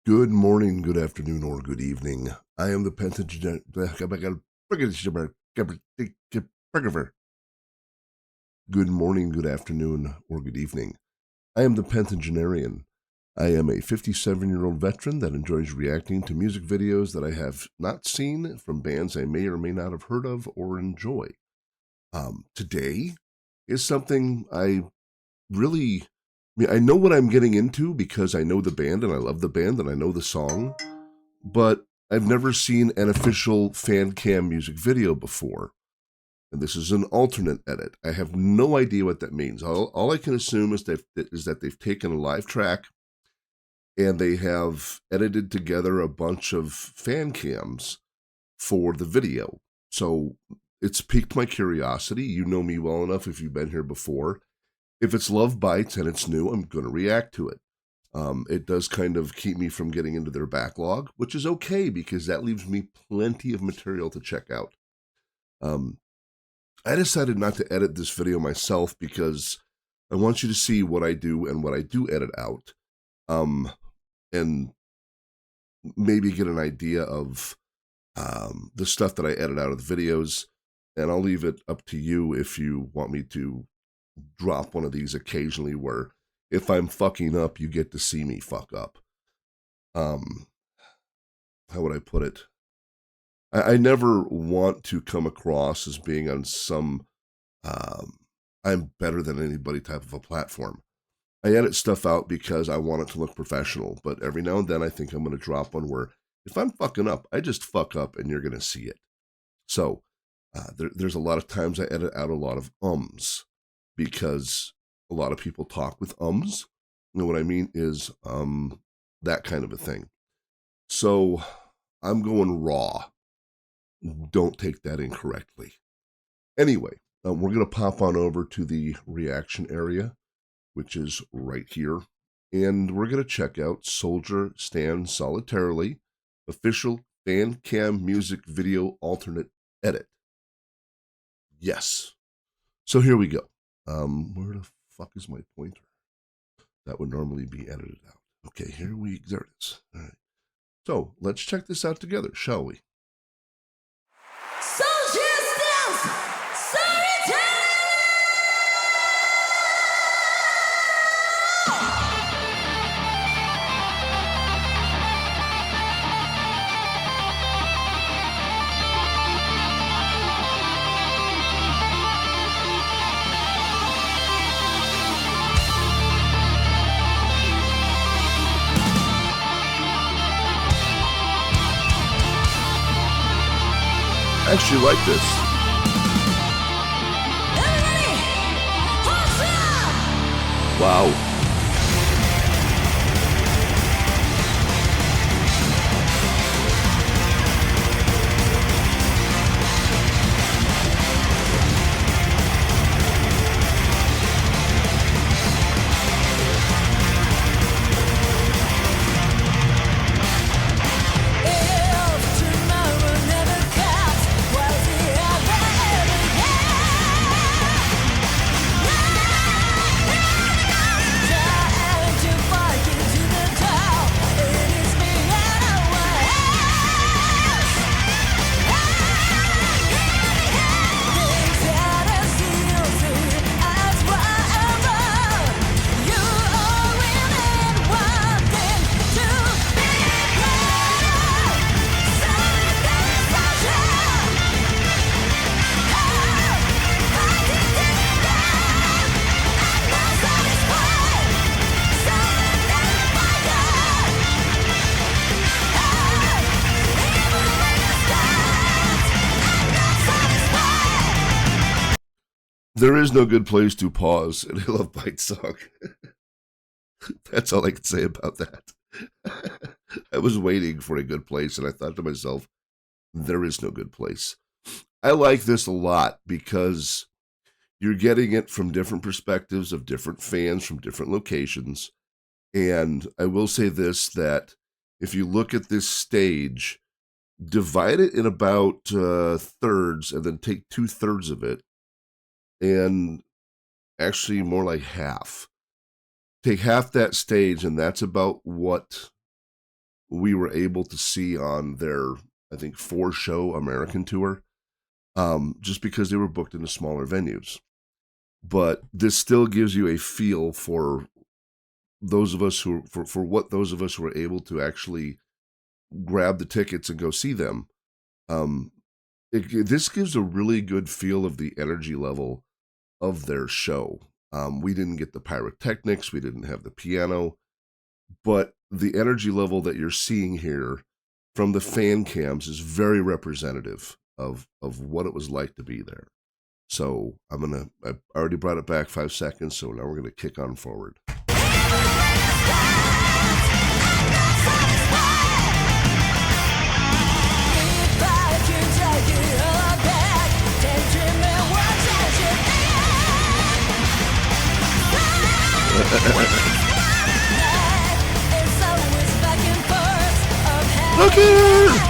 Good morning, good afternoon, or good evening. I am the Pentagenarian. Good morning, good afternoon, or good evening. I am the Pentagenarian. I am a 57-year-old veteran that enjoys reacting to music videos that I have not seen from bands I may or may not have heard of or enjoy. Today is something I know what I'm getting into because I know the band and I love the band and I know the song, but I've never seen an official fan cam music video before. And this is an alternate edit. I have no idea what that means. All I can assume is that they've taken a live track and they have edited together a bunch of fan cams for the video. So it's piqued my curiosity. You know me well enough if you've been here before. If it's Love Bites and it's new, I'm going to react to it. It does kind of keep me from getting into their backlog, which is okay because that leaves me plenty of material to check out. Um, I decided not to edit this video myself because I want you to see what I do and what I do edit out, and maybe get an idea of the stuff that I edit out of the videos. And I'll leave it up to you if you want me to drop one of these occasionally where if I'm fucking up, you get to see me fuck up. How would I put it? I never want to come across as being on some I'm better than anybody type of a platform. I edit stuff out because I want it to look professional, but every now and then I think I'm going to drop one where if I'm fucking up, I just fuck up and you're going to see it. So there's a lot of times I edit out a lot of ums because a lot of people talk with ums. You know what I mean is that kind of a thing. So I'm going raw. Don't take that incorrectly. Anyway, we're going to pop on over to the reaction area, which is right here. And we're going to check out Soldier Stands Solitarily, official fan cam music video alternate edit. Yes. So here we go. Where the fuck is my pointer? That would normally be edited out. Okay, there it is. All right. So let's check this out together, shall we? I actually like this. Wow. There is no good place to pause in a Love Bite song. That's all I can say about that. I was waiting for a good place, and I thought to myself, there is no good place. I like this a lot because you're getting it from different perspectives of different fans from different locations. And I will say this, that if you look at this stage, divide it in about thirds and then take 2/3 of it, and actually more like half. Take half that stage, and that's about what we were able to see on their, I think, 4-show American tour, just because they were booked into smaller venues. But this still gives you a feel for those of us who, for what those of us who were able to actually grab the tickets and go see them. This gives a really good feel of the energy level of their show. We didn't get the pyrotechnics, we didn't have the piano, but the energy level that you're seeing here from the fan cams is very representative of what it was like to be there. So I already brought it back 5 seconds, so now we're gonna kick on forward. Look here!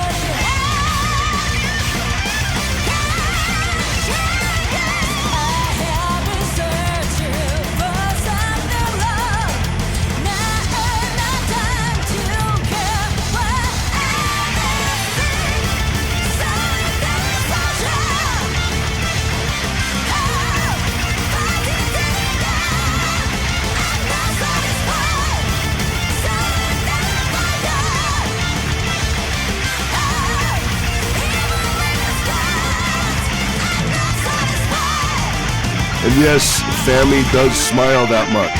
And yes, Fammy does smile that much.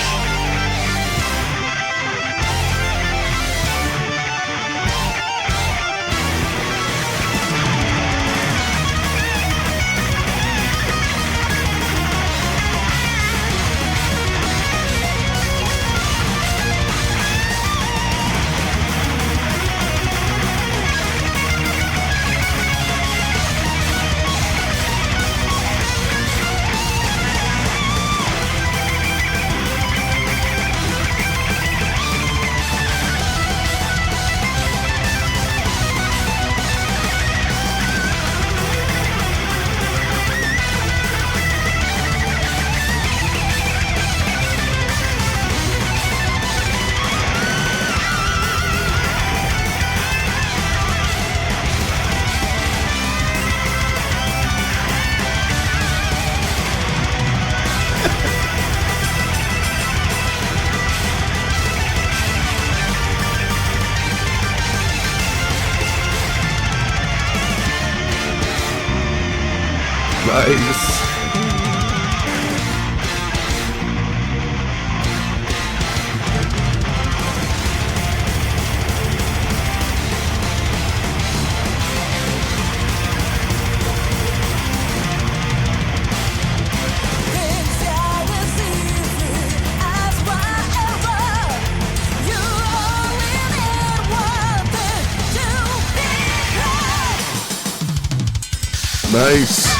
Nice. Nice.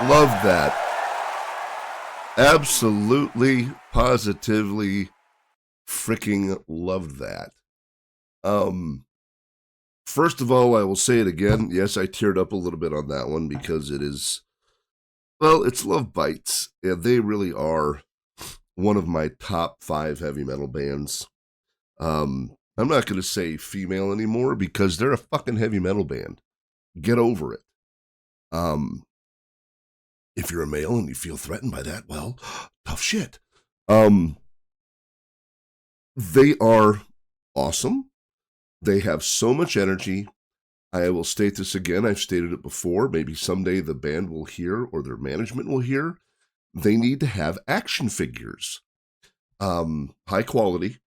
Love that. Absolutely, positively, freaking love that. First of all, I will say it again. Yes, I teared up a little bit on that one because it is, well, it's Love Bites. Yeah, they really are one of my top 5 heavy metal bands. I'm not going to say female anymore because they're a fucking heavy metal band. Get over it. if you're a male and you feel threatened by that, well, tough shit. They are awesome. They have so much energy. I will state this again. I've stated it before. Maybe someday the band will hear or their management will hear. They need to have action figures. High quality,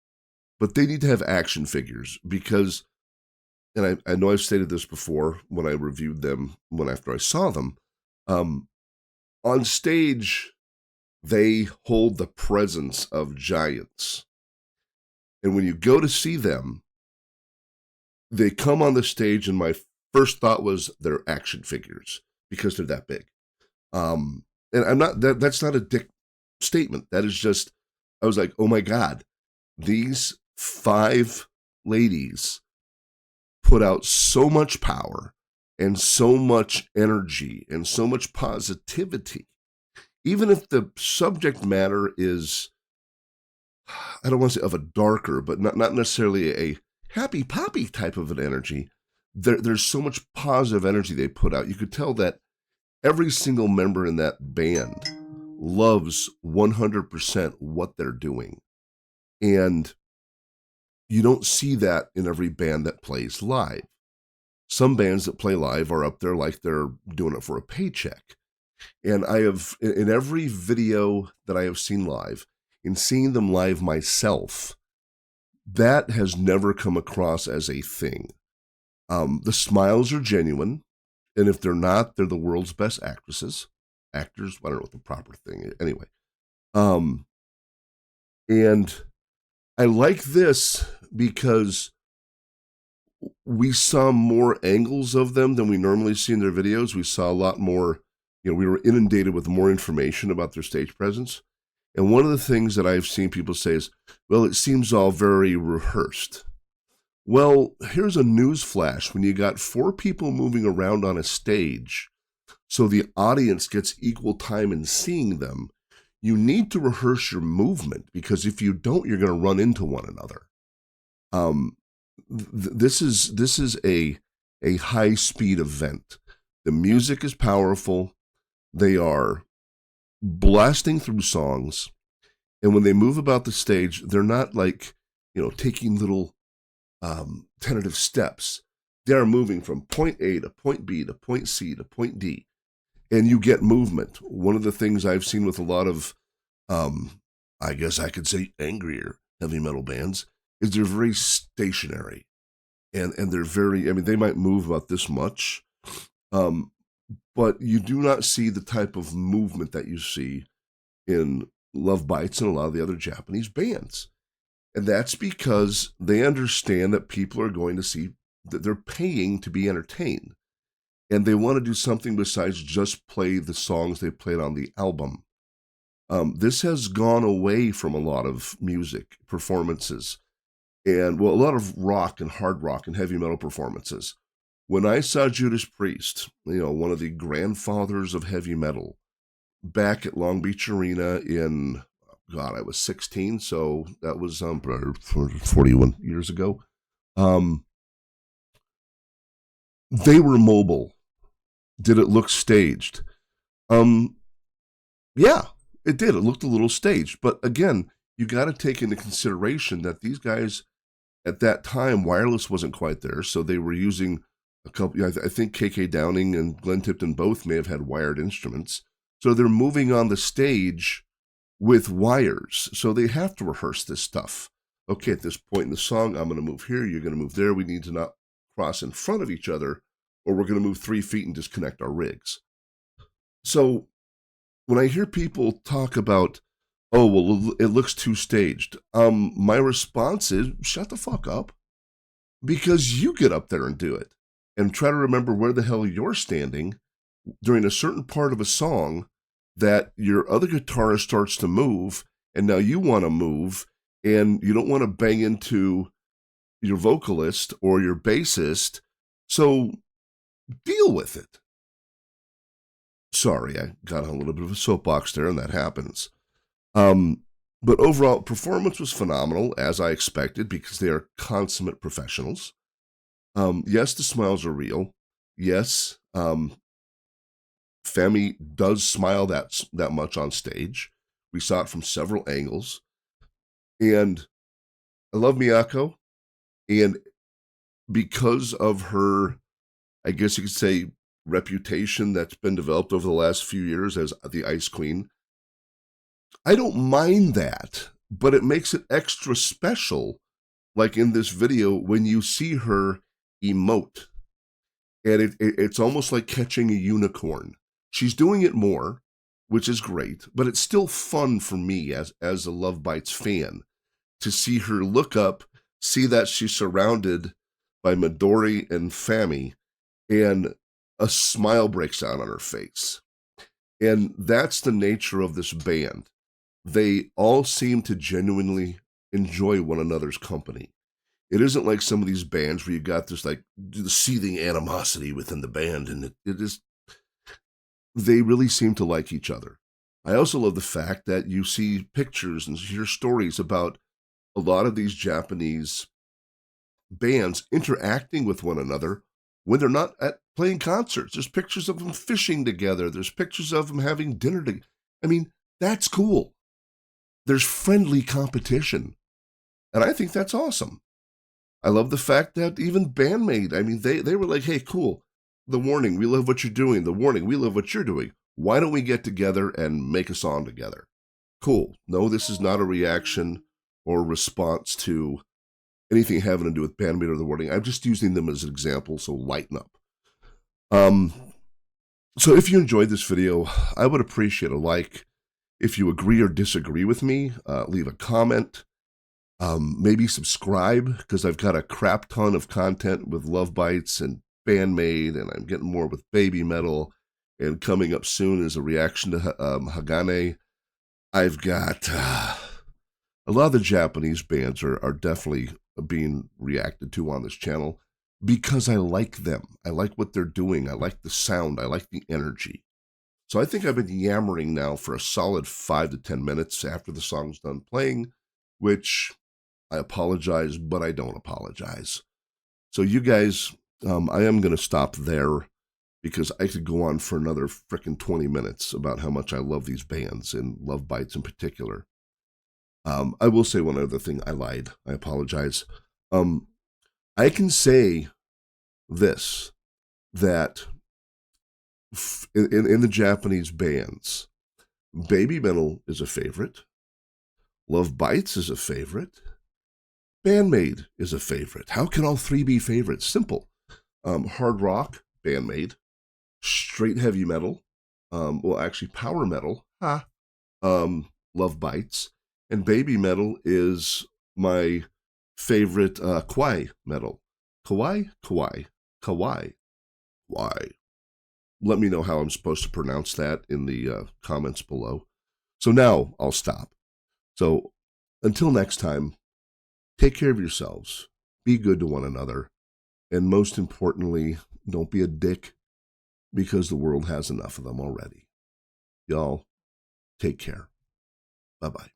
but they need to have action figures because, and I know I've stated this before when I reviewed them after I saw them, on stage, they hold the presence of giants. And when you go to see them, they come on the stage, and my first thought was they're action figures because they're that big. And I'm not, that's not a dick statement. That is just, I was like, oh my God, these 5 ladies put out so much power and so much energy and so much positivity. Even if the subject matter is, I don't want to say of a darker, but not necessarily a happy poppy type of an energy, there's so much positive energy they put out. You could tell that every single member in that band loves 100% what they're doing. And you don't see that in every band that plays live. Some bands that play live are up there like they're doing it for a paycheck. And I have, in every video that I have seen live, in seeing them live myself, that has never come across as a thing. The smiles are genuine. And if they're not, they're the world's best actors. I don't know what the proper thing is. Anyway. And I like this because we saw more angles of them than we normally see in their videos. We saw a lot more, we were inundated with more information about their stage presence. And one of the things that I've seen people say is, well, it seems all very rehearsed. Well, here's a news flash. When you got 4 people moving around on a stage, so the audience gets equal time in seeing them, you need to rehearse your movement, because if you don't, you're going to run into one another. This is a high-speed event. The music is powerful. They are blasting through songs. And when they move about the stage, they're not like, taking little tentative steps. They're moving from point A to point B to point C to point D. And you get movement. One of the things I've seen with a lot of, I guess I could say angrier heavy metal bands, is they're very stationary. And they're very, they might move about this much, but you do not see the type of movement that you see in LOVEBITES and a lot of the other Japanese bands. And that's because they understand that people are going to see, that they're paying to be entertained. And they want to do something besides just play the songs they played on the album. This has gone away from a lot of music performances. And, a lot of rock and hard rock and heavy metal performances. When I saw Judas Priest, one of the grandfathers of heavy metal, back at Long Beach Arena in, I was 16, so that was 41 years ago. They were mobile. Did it look staged? Yeah, it did. It looked a little staged. But again, you got to take into consideration that these guys, at that time, wireless wasn't quite there, so they were using a couple. I think KK Downing and Glenn Tipton both may have had wired instruments. So they're moving on the stage with wires. So they have to rehearse this stuff. Okay, at this point in the song, I'm going to move here, you're going to move there. We need to not cross in front of each other, or we're going to move 3 feet and disconnect our rigs. So when I hear people talk about, oh, well, it looks too staged, my response is, shut the fuck up. Because you get up there and do it. And try to remember where the hell you're standing during a certain part of a song that your other guitarist starts to move, and now you want to move, and you don't want to bang into your vocalist or your bassist, so deal with it. Sorry, I got on a little bit of a soapbox there, and that happens. But overall, performance was phenomenal, as I expected, because they are consummate professionals. Yes, the smiles are real. Yes, Femi does smile that much on stage. We saw it from several angles. And I love Miyako. And because of her, I guess you could say, reputation that's been developed over the last few years as the Ice Queen, I don't mind that, but it makes it extra special, like in this video, when you see her emote. And it's almost like catching a unicorn. She's doing it more, which is great, but it's still fun for me as a Love Bites fan to see her look up, see that she's surrounded by Midori and Fami, and a smile breaks out on her face. And that's the nature of this band. They all seem to genuinely enjoy one another's company. It isn't like some of these bands where you got this like the seething animosity within the band, and it is, they really seem to like each other. I also love the fact that you see pictures and hear stories about a lot of these Japanese bands interacting with one another when they're not at playing concerts. There's pictures of them fishing together. There's pictures of them having dinner together. I mean, that's cool. There's friendly competition. And I think that's awesome. I love the fact that even Bandmate, I mean, they were like, hey, cool. The Warning, we love what you're doing. The Warning, we love what you're doing. Why don't we get together and make a song together? Cool. No, this is not a reaction or response to anything having to do with Bandmate or The Warning. I'm just using them as an example, so lighten up. So if you enjoyed this video, I would appreciate a like. If you agree or disagree with me, leave a comment. Maybe subscribe, because I've got a crap ton of content with Love Bites and Bandmate, and I'm getting more with Baby Metal, and coming up soon is a reaction to Hagane. I've got a lot of the Japanese bands are definitely being reacted to on this channel because I like them. I like what they're doing. I like the sound. I like the energy. So I think I've been yammering now for a solid 5 to 10 minutes after the song's done playing, which I apologize, but I don't apologize. So you guys, I am going to stop there because I could go on for another frickin' 20 minutes about how much I love these bands and Love Bites in particular. I will say one other thing. I lied. I apologize. I can say this, that in the Japanese bands, Baby Metal is a favorite. Love Bites is a favorite. Bandmate is a favorite. How can all three be favorites? Simple. Hard rock, Bandmate. Straight heavy metal, well, actually power metal, Love Bites. And Baby Metal is my favorite kawaii metal. Kawaii? Let me know how I'm supposed to pronounce that in the comments below. So now I'll stop. So until next time, take care of yourselves, be good to one another, and most importantly, don't be a dick, because the world has enough of them already. Y'all, take care. Bye-bye.